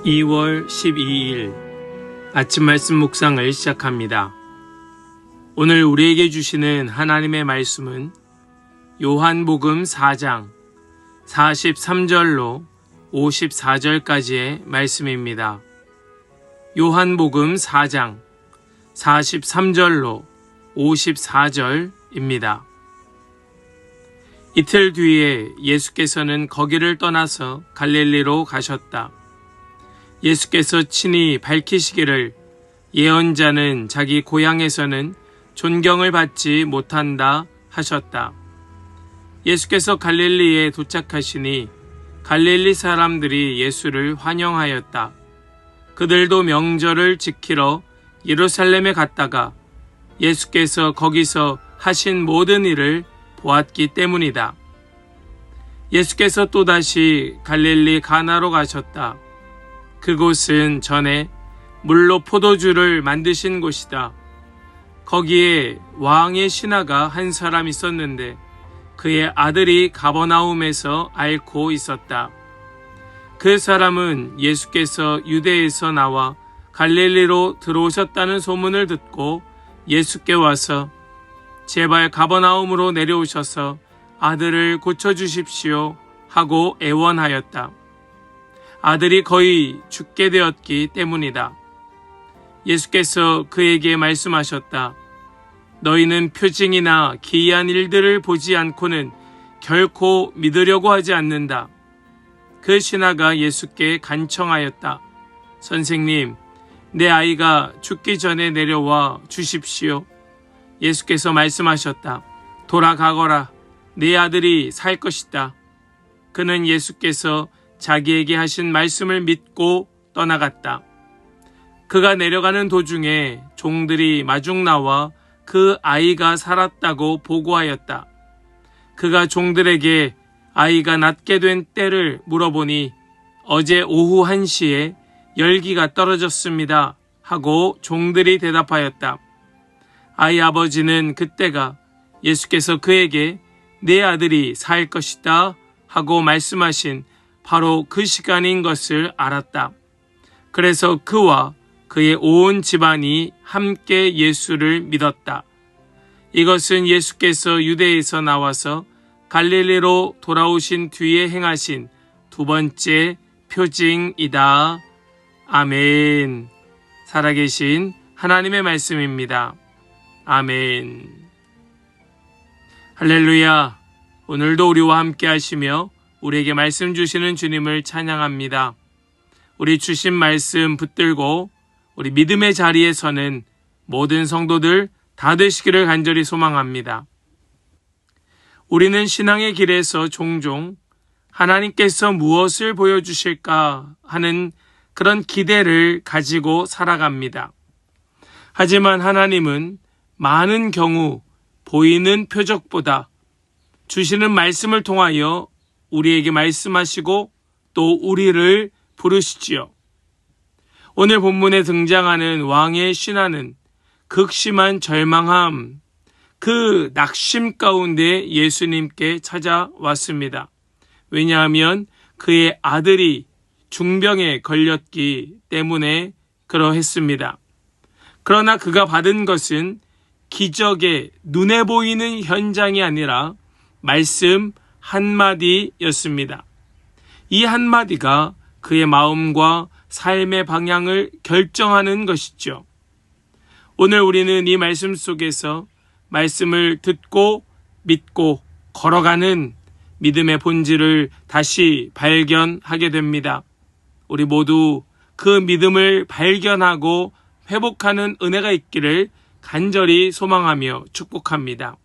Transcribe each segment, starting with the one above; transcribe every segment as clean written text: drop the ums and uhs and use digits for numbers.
2월 12일 아침 말씀 묵상을 시작합니다. 오늘 우리에게 주시는 하나님의 말씀은 요한복음 4장 43절로 54절까지의 말씀입니다. 요한복음 4장 43절로 54절입니다. 이틀 뒤에 예수께서는 거기를 떠나서 갈릴리로 가셨다. 예수께서 친히 밝히시기를 예언자는 자기 고향에서는 존경을 받지 못한다 하셨다. 예수께서 갈릴리에 도착하시니 갈릴리 사람들이 예수를 환영하였다. 그들도 명절을 지키러 예루살렘에 갔다가 예수께서 거기서 하신 모든 일을 보았기 때문이다. 예수께서 또다시 갈릴리 가나로 가셨다. 그곳은 전에 물로 포도주를 만드신 곳이다. 거기에 왕의 신하가 한 사람 있었는데 그의 아들이 가버나움에서 앓고 있었다. 그 사람은 예수께서 유대에서 나와 갈릴리로 들어오셨다는 소문을 듣고 예수께 와서 제발 가버나움으로 내려오셔서 아들을 고쳐주십시오 하고 애원하였다. 아들이 거의 죽게 되었기 때문이다. 예수께서 그에게 말씀하셨다. 너희는 표징이나 기이한 일들을 보지 않고는 결코 믿으려고 하지 않는다. 그 신하가 예수께 간청하였다. 선생님, 내 아이가 죽기 전에 내려와 주십시오. 예수께서 말씀하셨다. 돌아가거라. 네 아들이 살 것이다. 그는 예수께서 자기에게 하신 말씀을 믿고 떠나갔다. 그가 내려가는 도중에 종들이 마중 나와 그 아이가 살았다고 보고하였다. 그가 종들에게 아이가 낫게 된 때를 물어보니 어제 오후 1시에 열기가 떨어졌습니다 하고 종들이 대답하였다. 아이 아버지는 그때가 예수께서 그에게 내 아들이 살 것이다 하고 말씀하신 바로 그 시간인 것을 알았다. 그래서 그와 그의 온 집안이 함께 예수를 믿었다. 이것은 예수께서 유대에서 나와서 갈릴리로 돌아오신 뒤에 행하신 두 번째 표징이다. 아멘. 살아계신 하나님의 말씀입니다. 아멘. 할렐루야. 오늘도 우리와 함께 하시며 우리에게 말씀 주시는 주님을 찬양합니다. 우리 주신 말씀 붙들고 우리 믿음의 자리에 서는 모든 성도들 다 되시기를 간절히 소망합니다. 우리는 신앙의 길에서 종종 하나님께서 무엇을 보여주실까 하는 그런 기대를 가지고 살아갑니다. 하지만 하나님은 많은 경우 보이는 표적보다 주시는 말씀을 통하여 우리에게 말씀하시고 또 우리를 부르시지요. 오늘 본문에 등장하는 왕의 신하는 극심한 절망함, 그 낙심 가운데 예수님께 찾아왔습니다. 왜냐하면 그의 아들이 중병에 걸렸기 때문에 그러했습니다. 그러나 그가 받은 것은 기적의 눈에 보이는 현장이 아니라 말씀 한마디였습니다. 이 한마디가 그의 마음과 삶의 방향을 결정하는 것이죠. 오늘 우리는 이 말씀 속에서 말씀을 듣고 믿고 걸어가는 믿음의 본질을 다시 발견하게 됩니다. 우리 모두 그 믿음을 발견하고 회복하는 은혜가 있기를 간절히 소망하며 축복합니다.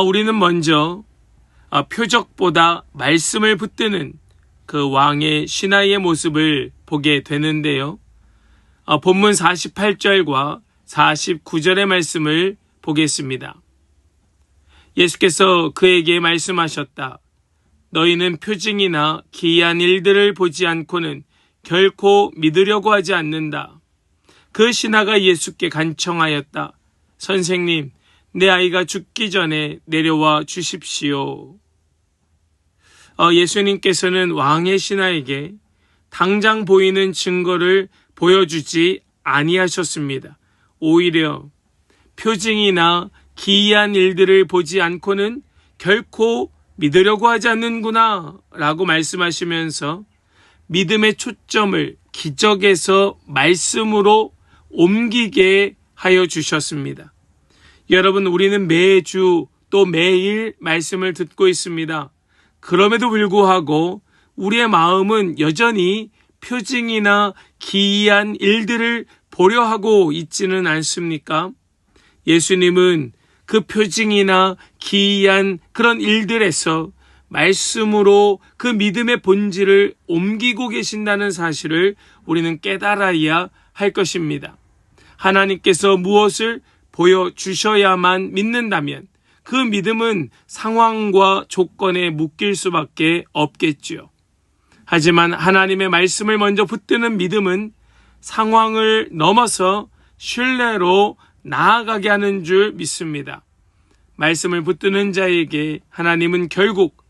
우리는 먼저 표적보다 말씀을 붙드는 그 왕의 신하의 모습을 보게 되는데요. 본문 48절과 49절의 말씀을 보겠습니다. 예수께서 그에게 말씀하셨다. 너희는 표징이나 기이한 일들을 보지 않고는 결코 믿으려고 하지 않는다. 그 신하가 예수께 간청하였다. 선생님, 내 아이가 죽기 전에 내려와 주십시오. 예수님께서는 왕의 신하에게 당장 보이는 증거를 보여주지 아니하셨습니다. 오히려 표징이나 기이한 일들을 보지 않고는 결코 믿으려고 하지 않는구나 라고 말씀하시면서 믿음의 초점을 기적에서 말씀으로 옮기게 하여 주셨습니다. 여러분, 우리는 매주 또 매일 말씀을 듣고 있습니다. 그럼에도 불구하고 우리의 마음은 여전히 표징이나 기이한 일들을 보려 하고 있지는 않습니까? 예수님은 그 표징이나 기이한 그런 일들에서 말씀으로 그 믿음의 본질을 옮기고 계신다는 사실을 우리는 깨달아야 할 것입니다. 하나님께서 무엇을 보여주셔야만 믿는다면 그 믿음은 상황과 조건에 묶일 수밖에 없겠지요. 하지만 하나님의 말씀을 먼저 붙드는 믿음은 상황을 넘어서 신뢰로 나아가게 하는 줄 믿습니다. 말씀을 붙드는 자에게 하나님은 결국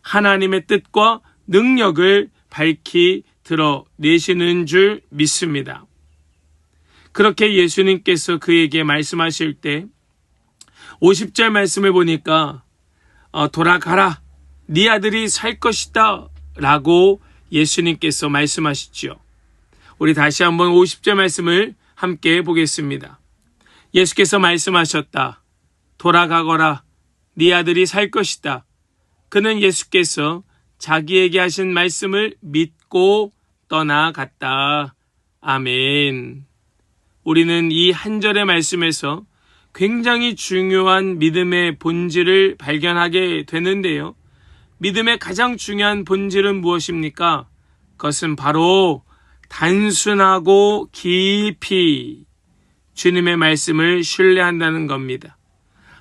하나님의 뜻과 능력을 밝히 드러내시는 줄 믿습니다. 그렇게 예수님께서 그에게 말씀하실 때 50절 말씀을 보니까 돌아가라, 네 아들이 살 것이다 라고 예수님께서 말씀하시죠. 우리 다시 한번 50절 말씀을 함께 보겠습니다. 예수께서 말씀하셨다. 돌아가거라, 네 아들이 살 것이다. 그는 예수께서 자기에게 하신 말씀을 믿고 떠나갔다. 아멘. 우리는 이 한 절의 말씀에서 굉장히 중요한 믿음의 본질을 발견하게 되는데요. 믿음의 가장 중요한 본질은 무엇입니까? 그것은 바로 단순하고 깊이 주님의 말씀을 신뢰한다는 겁니다.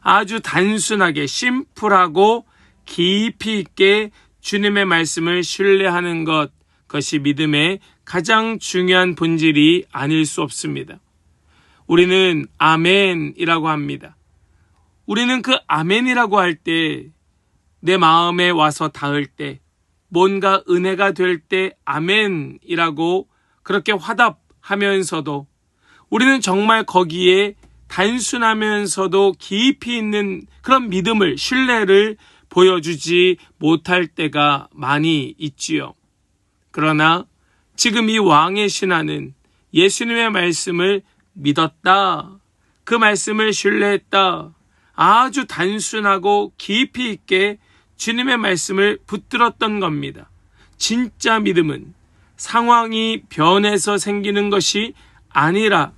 아주 단순하게 심플하고 깊이 있게 주님의 말씀을 신뢰하는 것, 그것이 믿음의 가장 중요한 본질이 아닐 수 없습니다. 우리는 아멘이라고 합니다. 우리는 그 아멘이라고 할 때 내 마음에 와서 닿을 때 뭔가 은혜가 될 때 아멘이라고 그렇게 화답하면서도 우리는 정말 거기에 단순하면서도 깊이 있는 그런 믿음을, 신뢰를 보여주지 못할 때가 많이 있지요. 그러나 지금 이 왕의 신하는 예수님의 말씀을 믿었다. 그 말씀을 신뢰했다. 아주 단순하고 깊이 있게 주님의 말씀을 붙들었던 겁니다. 진짜 믿음은 상황이 변해서 생기는 것이 아니라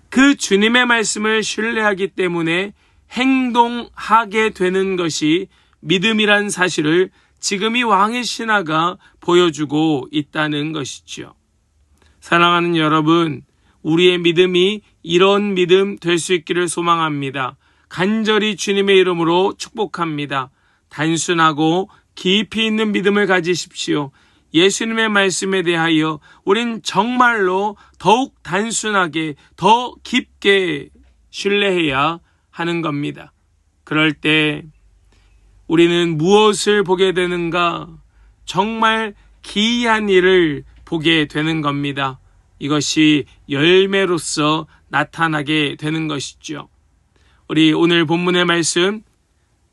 그 주님의 말씀을 신뢰하기 때문에 행동하게 되는 것이 믿음이란 사실을 지금 이 왕의 신하가 보여주고 있다는 것이죠. 사랑하는 여러분, 우리의 믿음이 이런 믿음 될 수 있기를 소망합니다. 간절히 주님의 이름으로 축복합니다. 단순하고 깊이 있는 믿음을 가지십시오. 예수님의 말씀에 대하여 우린 정말로 더욱 단순하게 더 깊게 신뢰해야 하는 겁니다. 그럴 때 우리는 무엇을 보게 되는가? 정말 기이한 일을 보게 되는 겁니다. 이것이 열매로서 나타나게 되는 것이죠. 우리 오늘 본문의 말씀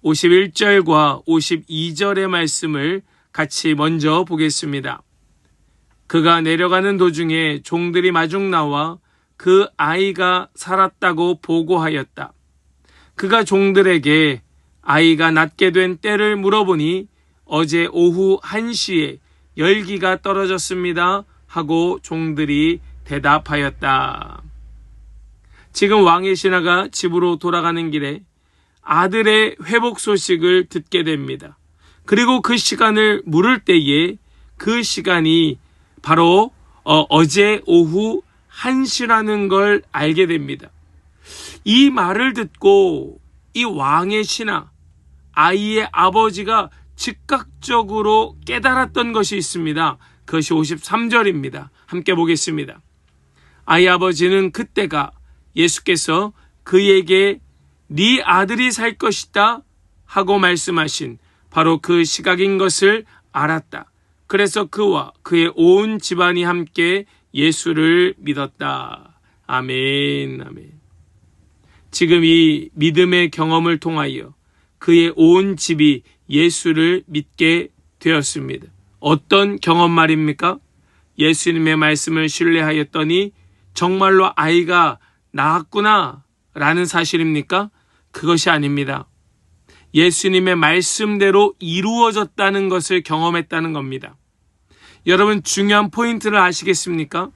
51절과 52절의 말씀을 같이 먼저 보겠습니다. 그가 내려가는 도중에 종들이 마중 나와 그 아이가 살았다고 보고하였다. 그가 종들에게 아이가 낫게 된 때를 물어보니 어제 오후 1시에 열기가 떨어졌습니다 하고 종들이 대답하였다. 지금 왕의 신하가 집으로 돌아가는 길에 아들의 회복 소식을 듣게 됩니다. 그리고 그 시간을 물을 때에 그 시간이 바로 어제 오후 1시라는 걸 알게 됩니다. 이 말을 듣고 이 왕의 신하, 아이의 아버지가 즉각적으로 깨달았던 것이 있습니다. 그것이 53절입니다. 함께 보겠습니다. 아이 아버지는 그때가 예수께서 그에게 네 아들이 살 것이다 하고 말씀하신 바로 그 시각인 것을 알았다. 그래서 그와 그의 온 집안이 함께 예수를 믿었다. 아멘, 아멘. 지금 이 믿음의 경험을 통하여 그의 온 집이 예수를 믿게 되었습니다. 어떤 경험 말입니까? 예수님의 말씀을 신뢰하였더니 정말로 아이가 낳았구나 라는 사실입니까? 그것이 아닙니다. 예수님의 말씀대로 이루어졌다는 것을 경험했다는 겁니다. 여러분, 중요한 포인트를 아시겠습니까?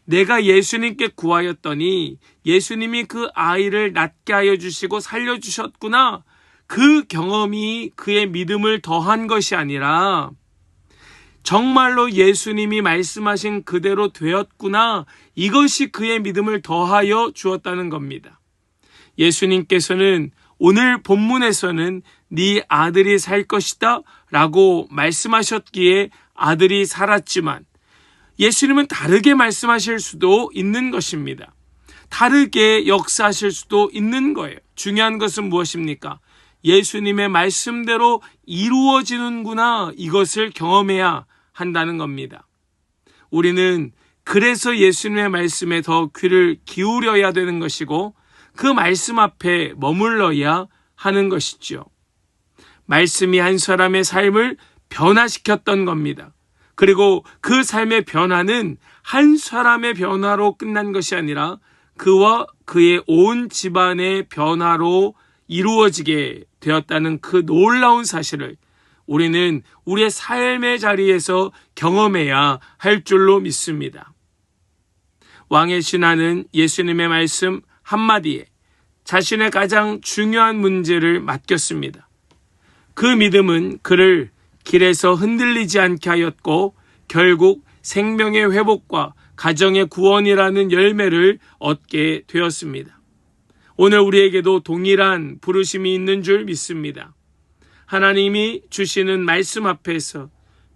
내가 예수님께 구하였더니 예수님이 그 아이를 낫게 하여 주시고 살려주셨구나. 그 경험이 그의 믿음을 더한 것이 아니라 정말로 예수님이 말씀하신 그대로 되었구나. 이것이 그의 믿음을 더하여 주었다는 겁니다. 예수님께서는 오늘 본문에서는 네 아들이 살 것이다 라고 말씀하셨기에 아들이 살았지만 예수님은 다르게 말씀하실 수도 있는 것입니다. 다르게 역사하실 수도 있는 거예요. 중요한 것은 무엇입니까? 예수님의 말씀대로 이루어지는구나, 이것을 경험해야 한다는 겁니다. 우리는 그래서 예수님의 말씀에 더 귀를 기울여야 되는 것이고 그 말씀 앞에 머물러야 하는 것이죠. 말씀이 한 사람의 삶을 변화시켰던 겁니다. 그리고 그 삶의 변화는 한 사람의 변화로 끝난 것이 아니라 그와 그의 온 집안의 변화로 이루어지게 되었다는 그 놀라운 사실을 우리는 우리의 삶의 자리에서 경험해야 할 줄로 믿습니다. 왕의 신하는 예수님의 말씀 한마디에 자신의 가장 중요한 문제를 맡겼습니다. 그 믿음은 그를 길에서 흔들리지 않게 하였고 결국 생명의 회복과 가정의 구원이라는 열매를 얻게 되었습니다. 오늘 우리에게도 동일한 부르심이 있는 줄 믿습니다. 하나님이 주시는 말씀 앞에서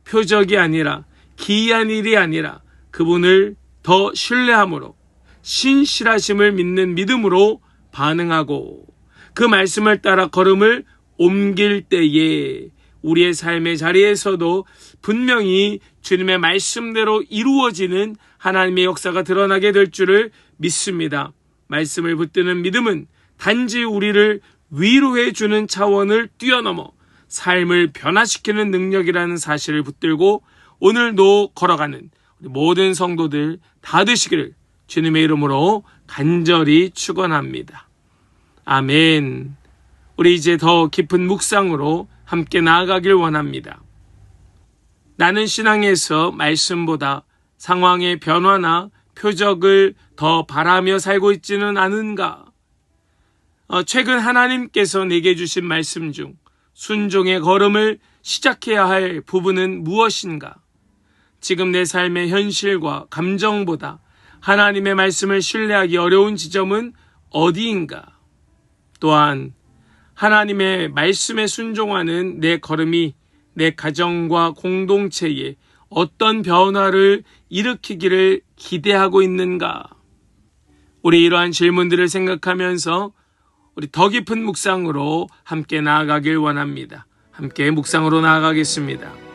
표적이 아니라 기이한 일이 아니라 그분을 더 신뢰함으로 신실하심을 믿는 믿음으로 반응하고 그 말씀을 따라 걸음을 옮길 때에 우리의 삶의 자리에서도 분명히 주님의 말씀대로 이루어지는 하나님의 역사가 드러나게 될 줄을 믿습니다. 말씀을 붙드는 믿음은 단지 우리를 위로해 주는 차원을 뛰어넘어 삶을 변화시키는 능력이라는 사실을 붙들고 오늘도 걸어가는 우리 모든 성도들 다 되시기를 주님의 이름으로 간절히 축원합니다. 아멘. 우리 이제 더 깊은 묵상으로 함께 나아가길 원합니다. 나는 신앙에서 말씀보다 상황의 변화나 표적을 더 바라며 살고 있지는 않은가? 최근 하나님께서 내게 주신 말씀 중 순종의 걸음을 시작해야 할 부분은 무엇인가? 지금 내 삶의 현실과 감정보다 하나님의 말씀을 신뢰하기 어려운 지점은 어디인가? 또한 하나님의 말씀에 순종하는 내 걸음이 내 가정과 공동체에 어떤 변화를 일으키기를 기대하고 있는가? 우리 이러한 질문들을 생각하면서 우리 더 깊은 묵상으로 함께 나아가길 원합니다. 함께 묵상으로 나아가겠습니다.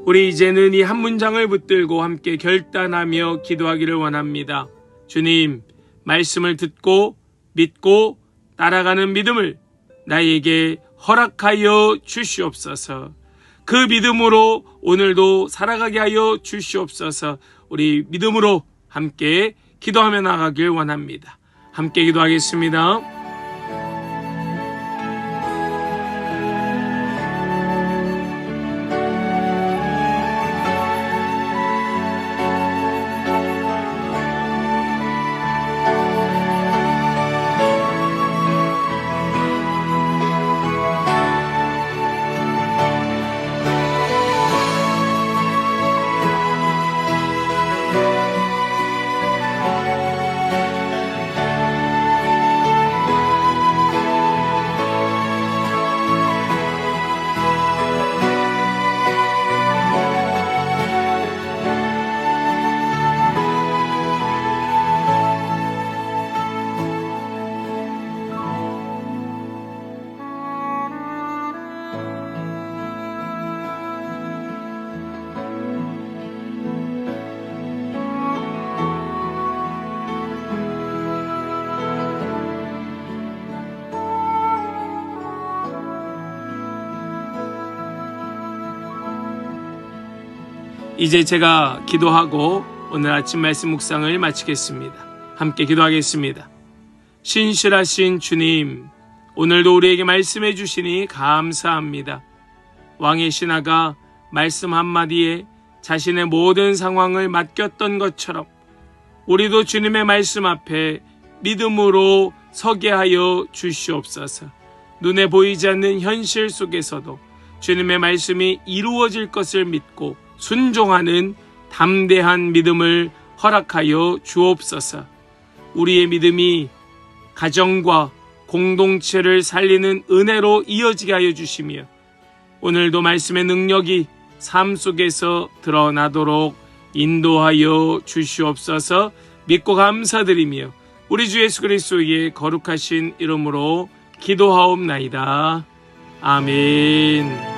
우리 이제는 이 한 문장을 붙들고 함께 결단하며 기도하기를 원합니다. 주님, 말씀을 듣고 믿고 따라가는 믿음을 나에게 허락하여 주시옵소서. 그 믿음으로 오늘도 살아가게 하여 주시옵소서. 우리 믿음으로 함께 기도하며 나가길 원합니다. 함께 기도하겠습니다. 이제 제가 기도하고 오늘 아침 말씀 묵상을 마치겠습니다. 함께 기도하겠습니다. 신실하신 주님, 오늘도 우리에게 말씀해 주시니 감사합니다. 왕의 신하가 말씀 한마디에 자신의 모든 상황을 맡겼던 것처럼 우리도 주님의 말씀 앞에 믿음으로 서게 하여 주시옵소서. 눈에 보이지 않는 현실 속에서도 주님의 말씀이 이루어질 것을 믿고 순종하는 담대한 믿음을 허락하여 주옵소서. 우리의 믿음이 가정과 공동체를 살리는 은혜로 이어지게 하여 주시며 오늘도 말씀의 능력이 삶 속에서 드러나도록 인도하여 주시옵소서. 믿고 감사드리며 우리 주 예수 그리스도의 거룩하신 이름으로 기도하옵나이다. 아멘.